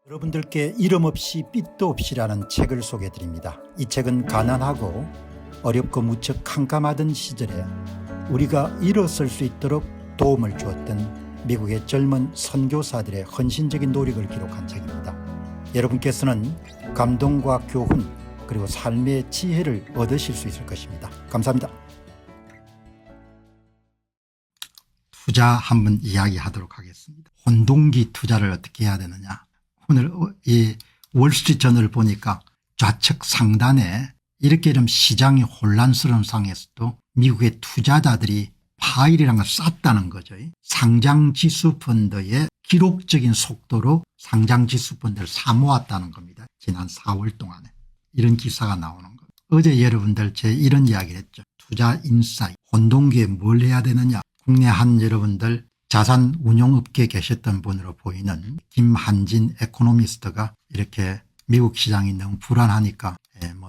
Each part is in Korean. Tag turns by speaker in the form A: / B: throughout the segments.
A: 여러분들께 이름 없이 빛도 없이라는 책을 소개해드립니다. 이 책은 가난하고 어렵고 무척 캄캄하던 시절에 우리가 일어설 수 있도록 도움을 주었던 미국의 젊은 선교사들의 헌신적인 노력을 기록한 책입니다. 여러분께서는 감동과 교훈 그리고 삶의 지혜를 얻으실 수 있을 것입니다. 감사합니다. 투자 한번 이야기하도록 하겠습니다. 혼동기 투자를 어떻게 해야 되느냐. 오늘 이 월스트리트 저널을 보니까 좌측 상단에 이렇게 좀 시장이 혼란스러운 상황에서도 미국의 투자자들이 파일이라는 걸 쌌다는 거죠. 상장지수 펀드의 기록적인 속도로 상장지수 펀드를 사모았다는 겁니다. 지난 4월 동안에 이런 기사가 나오는 겁니다. 어제 여러분들 제 이런 이야기를 했죠. 투자 인사이트 혼동기에 뭘 해야 되느냐. 국내 한 여러분들 자산운용업계에 계셨던 분으로 보이는 김한진 에코노미스트가 이렇게 미국 시장이 너무 불안하니까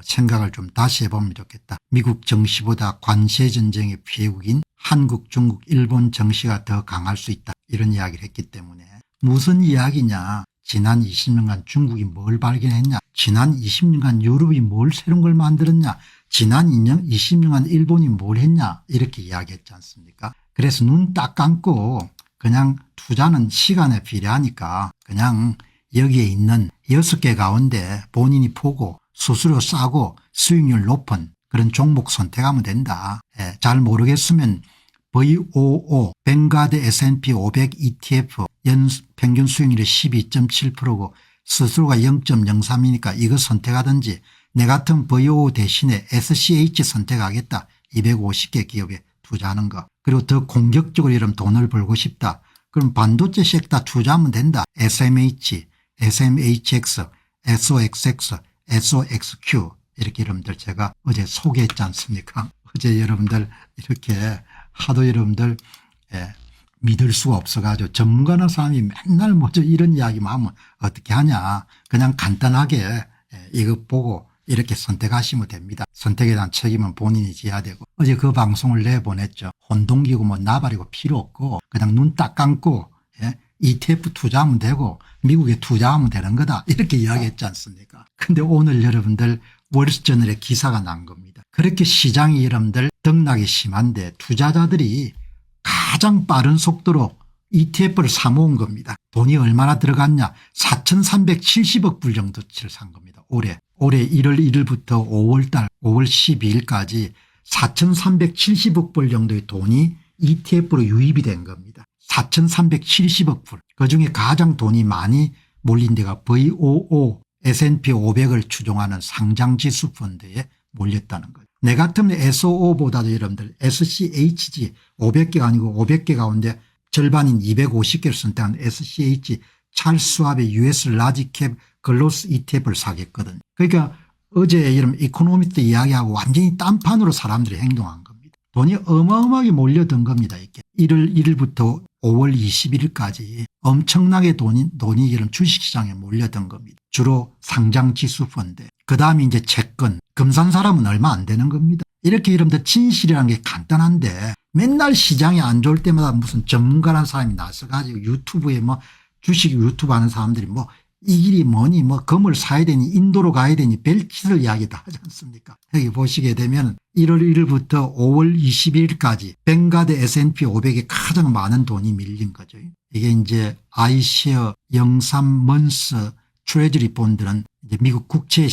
A: 생각을 좀 다시 해보면 좋겠다. 미국 정시보다 관세 전쟁의 피해국인 한국, 중국, 일본 정시가 더 강할 수 있다. 이런 이야기를 했기 때문에 무슨 이야기냐. 지난 20년간 중국이 뭘 발견했냐. 지난 20년간 유럽이 뭘 새로운 걸 만들었냐. 지난 20년간 일본이 뭘 했냐. 이렇게 이야기했지 않습니까. 그래서 눈 딱 감고 그냥 투자는 시간에 비례하니까 그냥 여기에 있는 6개 가운데 본인이 보고 수수료 싸고 수익률 높은 그런 종목 선택하면 된다. 잘 모르겠으면 VOO 뱅가드 S&P 500 ETF 연 평균 수익률이 12.7%고 수수료가 0.03이니까 이거 선택하든지 내 같은 VOO 대신에 SCH 선택하겠다. 250개 기업에 투자하는 거. 그리고 더 공격적으로 이런 돈을 벌고 싶다. 그럼 반도체 섹터 투자하면 된다. SMH, SMHX, SOXX, SOXQ 이렇게 여러분들 제가 어제 소개했지 않습니까? 어제 여러분들 이렇게 하도 여러분들 믿을 수가 없어가지고 전문가나 사람이 맨날 뭐죠 이런 이야기만 하면 어떻게 하냐. 그냥 간단하게 이거 보고 이렇게 선택하시면 됩니다. 선택에 대한 책임은 본인이 져야 되고 어제 그 방송을 내보냈죠. 혼동기고 뭐 나발이고 필요 없고 그냥 눈 딱 감고 ETF 투자하면 되고 미국에 투자하면 되는 거다. 이렇게 이야기했지 않습니까. 근데 오늘 여러분들 월스트리트저널에 기사가 난 겁니다. 그렇게 시장이 여러분들 등락이 심한데 투자자들이 가장 빠른 속도로 ETF를 사모은 겁니다. 돈이 얼마나 들어갔냐. 4,370억 불 정도치를 산 겁니다. 올해 1월 1일부터 5월 12일까지 4,370억 불 정도의 돈이 ETF로 유입이 된 겁니다. 4,370억 불. 그중에 가장 돈이 많이 몰린 데가 VOO S&P 500을 추종하는 상장지수 펀드에 몰렸다는 거예요. 내 같으면 SOO보다도 여러분들 SCHG 500개가 아니고 500개 가운데 절반인 250개를 선택한 SCH 찰스 왑의 US 라지캡 글로스 ETF를 사겠거든요. 그러니까 어제 여러분 이코노미스트 이야기하고 완전히 딴판으로 사람들이 행동한 겁니다. 돈이 어마어마하게 몰려든 겁니다. 이게 1월 1일부터 5월 21일까지 엄청나게 돈이 이런 주식시장에 몰려든 겁니다. 주로 상장지수 펀드. 그다음에 이제 채권. 금산 사람은 얼마 안 되는 겁니다. 이렇게 여러분들 진실이라는 게 간단한데 맨날 시장이 안 좋을 때마다 무슨 전문가라는 사람이 나서가지고 유튜브에 뭐 주식 유튜브 하는 사람들이 뭐 이 길이 뭐니 뭐 금을 사야 되니 인도로 가야 되니 별짓을 이야기 다 하지 않습니까. 여기 보시게 되면 1월 1일부터 5월 21일까지 뱅가드 S&P 500에 가장 많은 돈이 밀린 거죠. 이게 이제 아이쉐어 영삼 먼스 트레저리 본드는 이제 미국 국채에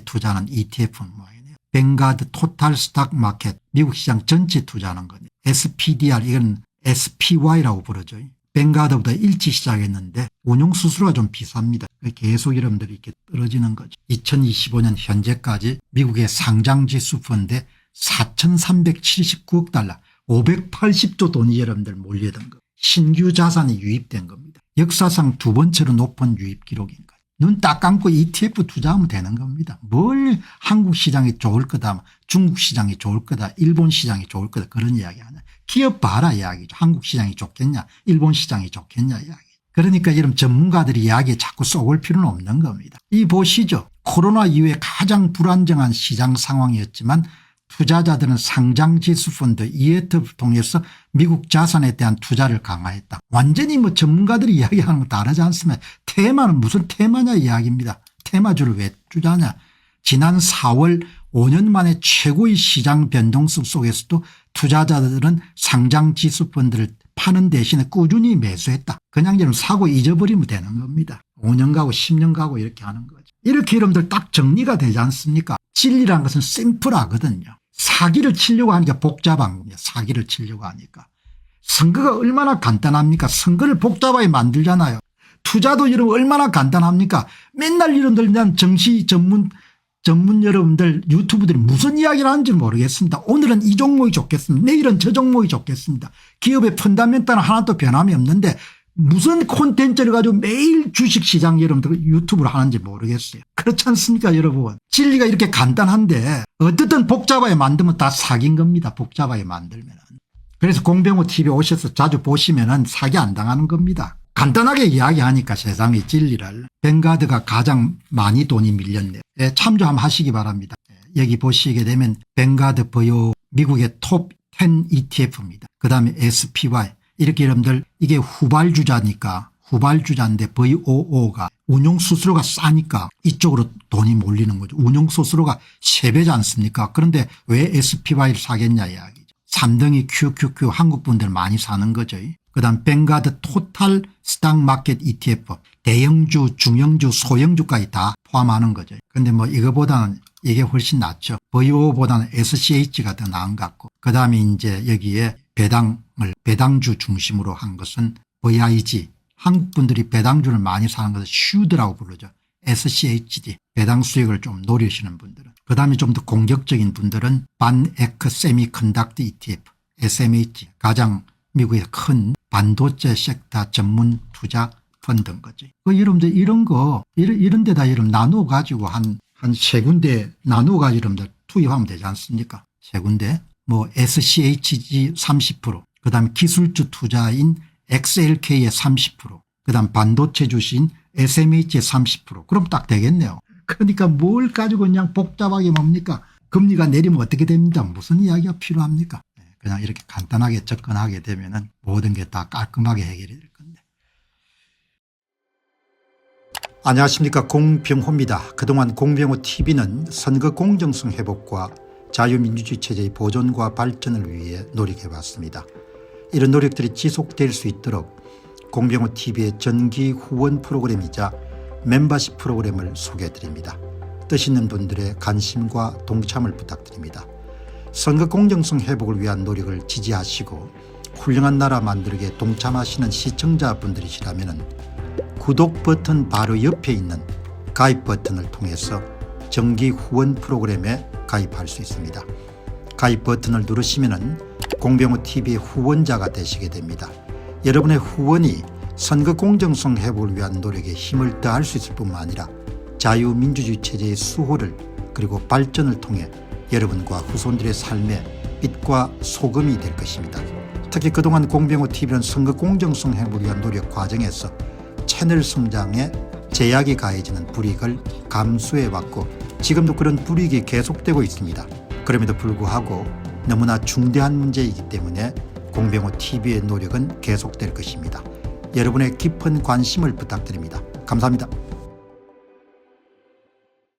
A: 투자하는 ETF 모양이네요. 뱅가드 토탈 스탁 마켓 미국 시장 전체 투자하는 거네요. SPDR 이건 SPY라고 부르죠. 뱅가드보다 일찍 시작했는데 운용수수료가 좀 비쌉니다. 계속 여러분들이 이렇게 떨어지는 거죠. 2025년 현재까지 미국의 상장지수 펀드에 4,379억 달러 580조 돈이 여러분들 몰려든 거. 신규 자산이 유입된 겁니다. 역사상 두 번째로 높은 유입 기록인 거예요. 눈 딱 감고 ETF 투자하면 되는 겁니다. 뭘 한국 시장이 좋을 거다, 중국 시장이 좋을 거다, 일본 시장이 좋을 거다 그런 이야기 하냐. 기업 봐라 이야기죠. 한국 시장이 좋겠냐 일본 시장이 좋겠냐 이야기. 그러니까 이런 전문가들이 이야기에 자꾸 쏘을 필요는 없는 겁니다. 이 보시죠. 코로나 이후에 가장 불안정한 시장 상황이었지만 투자자들은 상장지수펀드 ETF를 통해서 미국 자산에 대한 투자를 강화했다. 완전히 뭐 전문가들이 이야기하는 거 다르지 않습니까? 테마는 무슨 테마냐 이야기입니다. 테마주를 왜 투자하냐. 지난 4월 5년 만에 최고의 시장 변동성 속에서도 투자자들은 상장지수펀드를 파는 대신에 꾸준히 매수했다. 그냥 좀 사고 잊어버리면 되는 겁니다. 5년 가고 10년 가고 이렇게 하는 거죠. 이렇게 여러분들 딱 정리가 되지 않습니까? 진리라는 것은 심플하거든요. 사기를 치려고 하니까 복잡한 겁니다. 사기를 치려고 하니까. 선거가 얼마나 간단합니까? 선거를 복잡하게 만들잖아요. 투자도 여러분 얼마나 간단합니까? 맨날 여러분들 그냥 정시 전문 여러분들 유튜브들이 무슨 이야기를 하는지 모르겠습니다. 오늘은 이 종목이 좋겠습니다. 내일은 저 종목이 좋겠습니다. 기업의 펀다멘탈은 하나도 변함이 없는데 무슨 콘텐츠를 가지고 매일 주식시장 여러분들 유튜브를 하는지 모르겠어요. 그렇지 않습니까 여러분. 진리가 이렇게 간단한데 어떻든 복잡하게 만들면 다 사기인 겁니다. 복잡하게 만들면. 그래서 공병호 TV 오셔서 자주 보시면 사기 안 당하는 겁니다. 간단하게 이야기하니까 세상의 진리를. 뱅가드가 가장 많이 돈이 밀렸네요. 참조 한번 하시기 바랍니다. 여기 보시게 되면 뱅가드 버요 미국의 톱 10 ETF입니다. 그다음에 SPY 이렇게 여러분들 이게 후발주자니까 후발주자인데 VOO가 운용수수료가 싸니까 이쪽으로 돈이 몰리는 거죠. 운용수수료가 3배지 않습니까? 그런데 왜 SPY를 사겠냐 이야기죠. 3등이 QQQ 한국 분들 많이 사는 거죠. 그다음 뱅가드 토탈 스탁 마켓 ETF 대형주 중형주 소형주까지 다 포함하는 거죠. 그런데 뭐 이거보다는 이게 훨씬 낫죠. VO보다는 SCH가 더 나은 것 같고 그다음에 이제 여기에 배당주 중심으로 한 것은 VIG 한국 분들이 배당주를 많이 사는 것을 슈드라고 부르죠. SCHD 배당 수익을 좀 노리시는 분들은. 그다음에 좀 더 공격적인 분들은 반에크 세미컨덕터 ETF SMH 가장 미국의 큰 반도체 섹터 전문 투자 펀드인 거지. 여러분들 이런 거 이런 데다 여러분 나누어 가지고 한 세 군데 나누어 가지고 여러분들 투입하면 되지 않습니까? 세 군데 뭐 SCHG 30% 그다음에 기술주 투자인 XLK의 30% 그다음 반도체 주신 SMH의 30% 그럼 딱 되겠네요. 그러니까 뭘 가지고 그냥 복잡하게 뭡니까? 금리가 내리면 어떻게 됩니다. 무슨 이야기가 필요합니까? 그냥 이렇게 간단하게 접근하게 되면은 모든 게 다 깔끔하게 해결이 될 건데. 안녕하십니까 공병호입니다. 그동안 공병호 TV는 선거 공정성 회복과 자유민주주의 체제의 보존과 발전을 위해 노력해왔습니다. 이런 노력들이 지속될 수 있도록 공병호 TV의 정기 후원 프로그램이자 멤버십 프로그램을 소개해드립니다. 뜻 있는 분들의 관심과 동참을 부탁드립니다. 선거 공정성 회복을 위한 노력을 지지하시고 훌륭한 나라 만들기에 동참하시는 시청자분들이시라면 구독 버튼 바로 옆에 있는 가입 버튼을 통해서 정기 후원 프로그램에 가입할 수 있습니다. 가입 버튼을 누르시면 공병호 TV의 후원자가 되시게 됩니다. 여러분의 후원이 선거 공정성 회복을 위한 노력에 힘을 더할 수 있을 뿐만 아니라 자유민주주의 체제의 수호를 그리고 발전을 통해 여러분과 후손들의 삶에 빛과 소금이 될 것입니다. 특히 그동안 공병호 TV는 선거 공정성 회복을 위한 노력 과정에서 채널 성장에 제약이 가해지는 불이익을 감수해왔고 지금도 그런 불이익이 계속되고 있습니다. 그럼에도 불구하고 너무나 중대한 문제이기 때문에 공병호 TV의 노력은 계속될 것입니다. 여러분의 깊은 관심을 부탁드립니다. 감사합니다.